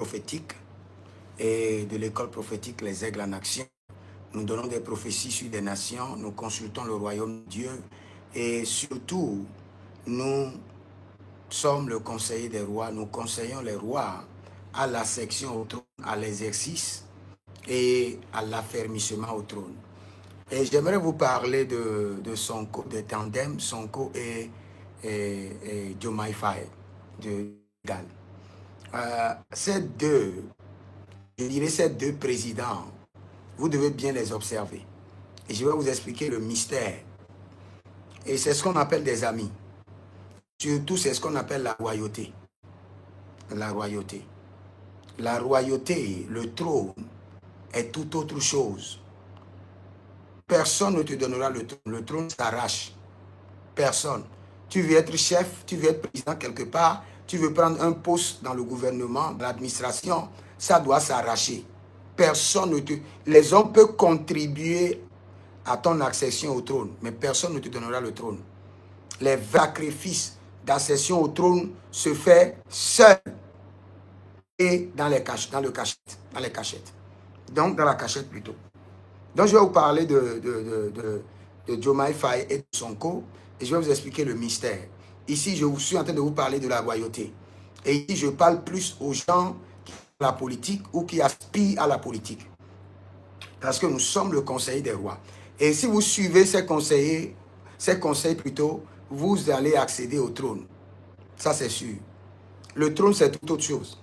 prophétique et de l'école prophétique Les Aigles en Action. Nous donnons des prophéties sur des nations, nous consultons le royaume de Dieu et surtout, nous sommes le conseiller des rois, nous conseillons les rois à la section au trône, à l'exercice et à l'affermissement au trône. Et j'aimerais vous parler de Sonko, de tandem Sonko et Diomaye Faye, de Sénégal. Ces deux présidents, vous devez bien les observer. Et je vais vous expliquer le mystère. Et c'est ce qu'on appelle des amis. Surtout, c'est ce qu'on appelle la royauté. La royauté. La royauté, le trône, est tout autre chose. Personne ne te donnera le trône. Le trône s'arrache. Personne. Tu veux être chef, tu veux être président quelque part, tu veux prendre un poste dans le gouvernement, dans l'administration, ça doit s'arracher. Personne ne te... Les hommes peuvent contribuer à ton accession au trône, mais personne ne te donnera le trône. Les sacrifices d'accession au trône se fait seul et dans les cachettes, dans les cachettes. Donc, dans la cachette plutôt. Donc, je vais vous parler de Diomaye Faye et de Sonko et je vais vous expliquer le mystère. Ici, je suis en train de vous parler de la royauté. Et ici, je parle plus aux gens qui font la politique ou qui aspirent à la politique. Parce que nous sommes le conseil des rois. Et si vous suivez ces conseils plutôt, vous allez accéder au trône. Ça, c'est sûr. Le trône, c'est toute autre chose.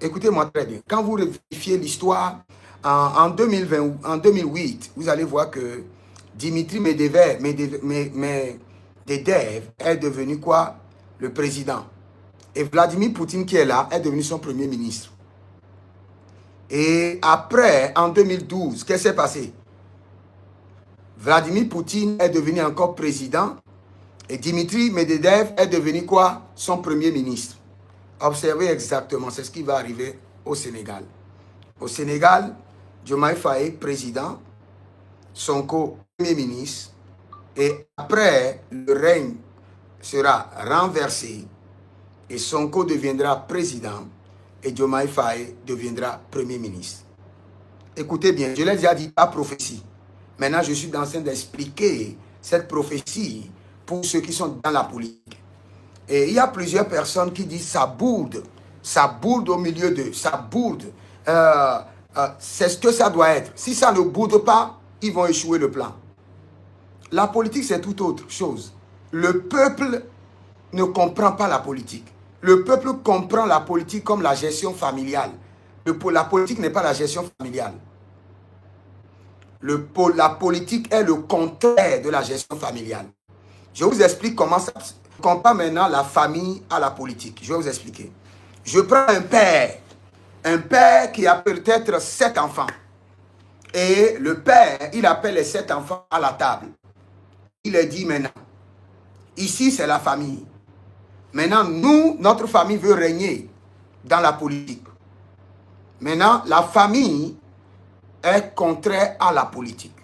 Écoutez-moi très bien. Quand vous vérifiez l'histoire, en 2008, vous allez voir que Dimitri Medvedev est devenu quoi? Le président. Et Vladimir Poutine qui est là est devenu son premier ministre. Et après, en 2012, qu'est-ce qui s'est passé? Vladimir Poutine est devenu encore président et Dimitri Medvedev est devenu quoi? Son premier ministre. Observez exactement, c'est ce qui va arriver au Sénégal. Au Sénégal, Diomaye Faye, président, Sonko, premier ministre, et après, le règne sera renversé et Sonko deviendra président et Diomaye Faye deviendra premier ministre. Écoutez bien, je l'ai déjà dit, pas prophétie. Maintenant, je suis en train d'expliquer cette prophétie pour ceux qui sont dans la politique. Et il y a plusieurs personnes qui disent ça bourde au milieu d'eux, ça bourde. C'est ce que ça doit être. Si ça ne bourde pas, ils vont échouer le plan. La politique, c'est tout autre chose. Le peuple ne comprend pas la politique. Le peuple comprend la politique comme la gestion familiale. La politique n'est pas la gestion familiale. La politique est le contraire de la gestion familiale. Je vous explique comment ça... Je compare maintenant la famille à la politique. Je vais vous expliquer. Je prends un père qui a peut-être 7 enfants. Et le père, il appelle les 7 enfants à la table. Il leur dit maintenant, ici c'est la famille. Maintenant, nous, notre famille veut régner dans la politique. Maintenant, la famille est contraire à la politique.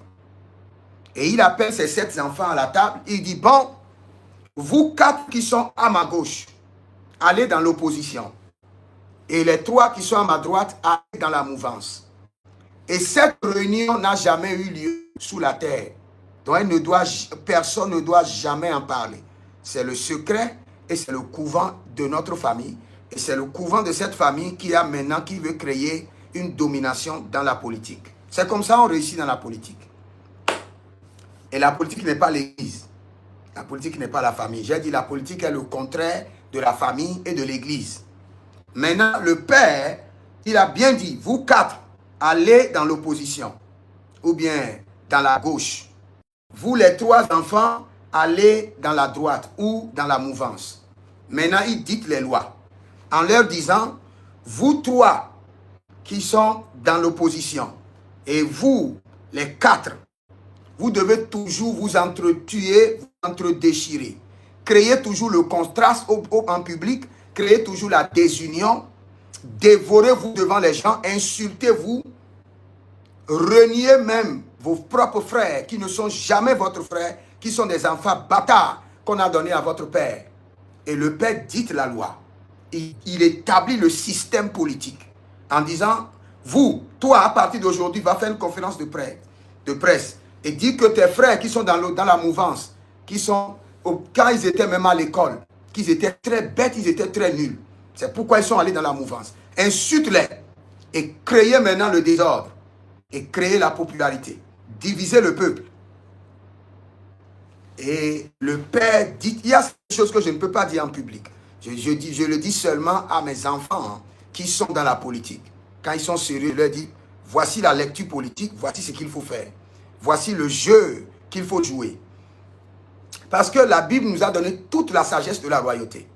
Et il appelle ses 7 enfants à la table. Il dit, bon, vous 4 qui sont à ma gauche, allez dans l'opposition. Et les 3 qui sont à ma droite, allez dans la mouvance. Et cette réunion n'a jamais eu lieu sous la terre. Donc personne ne doit jamais en parler. C'est le secret et c'est le couvent de notre famille. Et c'est le couvent de cette famille qui veut créer une domination dans la politique. C'est comme ça qu'on réussit dans la politique. Et la politique n'est pas l'église. La politique n'est pas la famille. J'ai dit la politique est le contraire de la famille et de l'église. Maintenant, le père, il a bien dit, vous 4, allez dans l'opposition. Ou bien dans la gauche. Vous les 3 enfants, allez dans la droite ou dans la mouvance. Maintenant, il dit les lois. En leur disant, vous 3 qui sont dans l'opposition, et vous, les 4, vous devez toujours vous entretuer, vous entre-déchirer. Créez toujours le contraste en public, créez toujours la désunion, dévorez-vous devant les gens, insultez-vous, reniez même vos propres frères qui ne sont jamais votre frère, qui sont des enfants bâtards qu'on a donnés à votre père. Et le père dit la loi. il établit le système politique en disant, vous, toi, à partir d'aujourd'hui, va faire une conférence de presse et dire que tes frères qui sont dans la mouvance, quand ils étaient même à l'école, qu'ils étaient très bêtes, ils étaient très nuls. C'est pourquoi ils sont allés dans la mouvance. Insulte-les et créez maintenant le désordre et créer la popularité. Diviser le peuple. Et le père dit, il y a des choses que je ne peux pas dire en public. Je le dis seulement à mes enfants qui sont dans la politique. Quand ils sont sérieux, je leur dis, voici la lecture politique, voici ce qu'il faut faire. Voici le jeu qu'il faut jouer. Parce que la Bible nous a donné toute la sagesse de la royauté.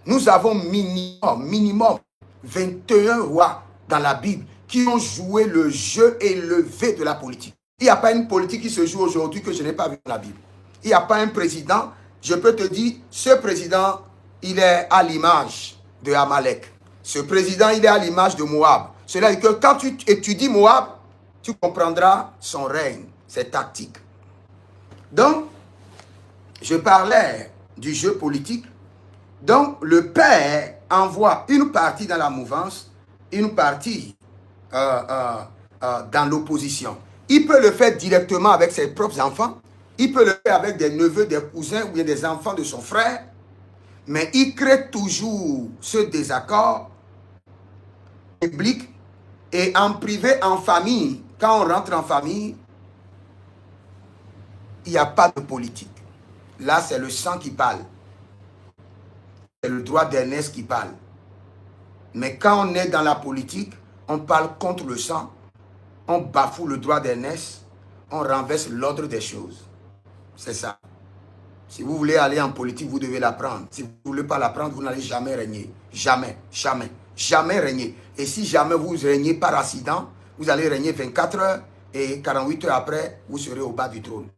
Nous avons minimum 21 rois dans la Bible qui ont joué le jeu élevé de la politique. Il n'y a pas une politique qui se joue aujourd'hui que je n'ai pas vu dans la Bible. Il n'y a pas un président, je peux te dire, ce président, il est à l'image de Amalek. Ce président, il est à l'image de Moab. Cela dit que quand tu étudies Moab, tu comprendras son règne, ses tactiques. Donc, je parlais du jeu politique. Donc, le père envoie une partie dans la mouvance, une partie dans l'opposition. Il peut le faire directement avec ses propres enfants. Il peut le faire avec des neveux, des cousins ou bien des enfants de son frère. Mais il crée toujours ce désaccord public et en privé, en famille. Quand on rentre en famille, il n'y a pas de politique. Là, c'est le sang qui parle. C'est le droit d'aînesse qui parle. Mais quand on est dans la politique, on parle contre le sang, on bafoue le droit d'aînesse, on renverse l'ordre des choses. C'est ça. Si vous voulez aller en politique, vous devez l'apprendre. Si vous ne voulez pas l'apprendre, vous n'allez jamais régner. Jamais, jamais, jamais régner. Et si jamais vous régnez par accident, vous allez régner 24 heures et 48 heures après, vous serez au bas du trône.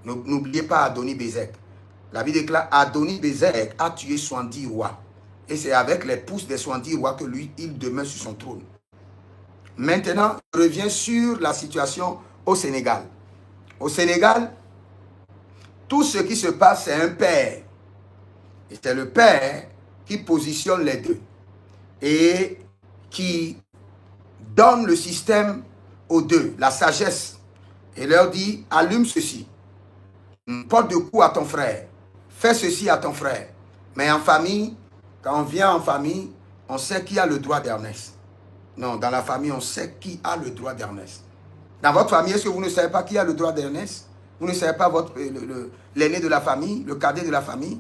N'oubliez pas Adoni-Bézek. La Bible déclare Adoni-Bézek a tué 70 rois. Et c'est avec les pouces des 70 rois que lui, il demeure sur son trône. Maintenant, je reviens sur la situation au Sénégal. Au Sénégal, tout ce qui se passe, c'est un père. Et c'est le père qui positionne les deux. Et qui donne le système aux deux, la sagesse. Et leur dit, allume ceci. Porte de coup à ton frère. Fais ceci à ton frère. Mais en famille, quand on vient en famille, on sait qui a le droit d'Ernest. Non, dans la famille, on sait qui a le droit d'Ernest. Dans votre famille, est-ce que vous ne savez pas qui a le droit d'Ernest? Vous ne savez pas l'aîné de la famille, le cadet de la famille?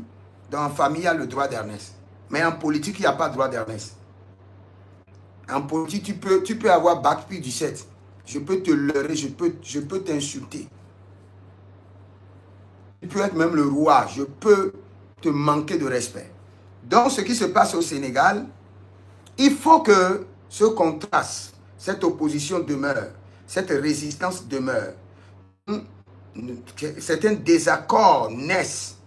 Dans la famille, il y a le droit d'Ernest. Mais en politique, il n'y a pas de droit d'Ernest. En politique, tu peux avoir bac puis 17. Je peux te leurrer, je peux t'insulter. Tu peux être même le roi, je peux te manquer de respect. Donc, ce qui se passe au Sénégal, il faut que ce contraste, cette opposition demeure, cette résistance demeure. Certains désaccords naissent.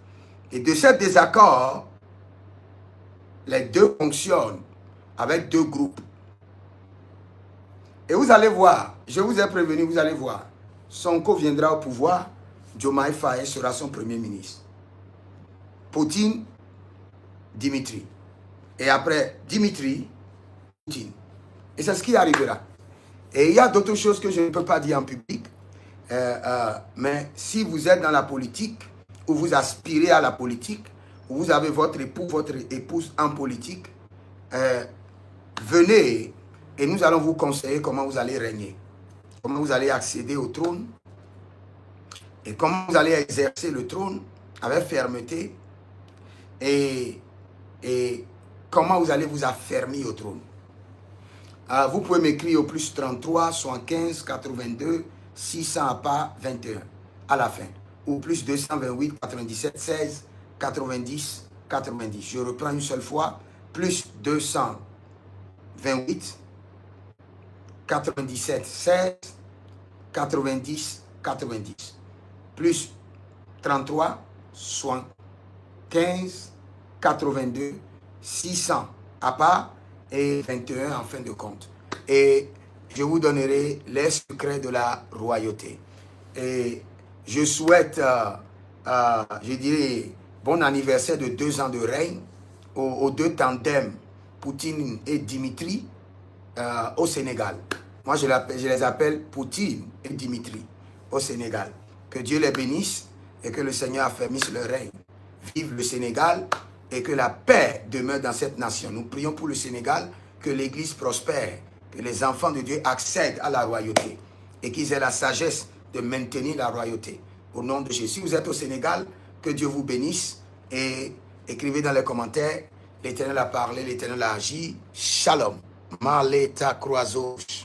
Et de ces désaccords, les deux fonctionnent avec deux groupes. Et vous allez voir, je vous ai prévenu, vous allez voir, Sonko viendra au pouvoir, Diomaye Faye sera son premier ministre. Poutine, Dimitri. Et après Dimitri, Poutine. Et c'est ce qui arrivera. Et il y a d'autres choses que je ne peux pas dire en public. Mais si vous êtes dans la politique, ou vous aspirez à la politique, ou vous avez votre époux, votre épouse en politique, venez et nous allons vous conseiller comment vous allez régner. Comment vous allez accéder au trône. Et comment vous allez exercer le trône avec fermeté. Et comment vous allez vous affermir au trône. Vous pouvez m'écrire au plus 33 75 82 600 à pas 21 à la fin. Ou plus 228 97 16 90 90. Je reprends une seule fois. Plus 228 97 16 90 90. Plus 33 75 82 600 à part et 21 en fin de compte. Et je vous donnerai les secrets de la royauté. Et je souhaite, je dirais, bon anniversaire de 2 ans de règne aux deux tandems Poutine et Dimitri au Sénégal. Moi, je les appelle Poutine et Dimitri au Sénégal. Que Dieu les bénisse et que le Seigneur affermisse leur règne. Vive le Sénégal et que la paix demeure dans cette nation. Nous prions pour le Sénégal, que l'Église prospère, que les enfants de Dieu accèdent à la royauté et qu'ils aient la sagesse de maintenir la royauté. Au nom de Jésus. Si vous êtes au Sénégal, que Dieu vous bénisse et écrivez dans les commentaires, l'Éternel a parlé, l'Éternel a agi. Shalom. Maleta croisos.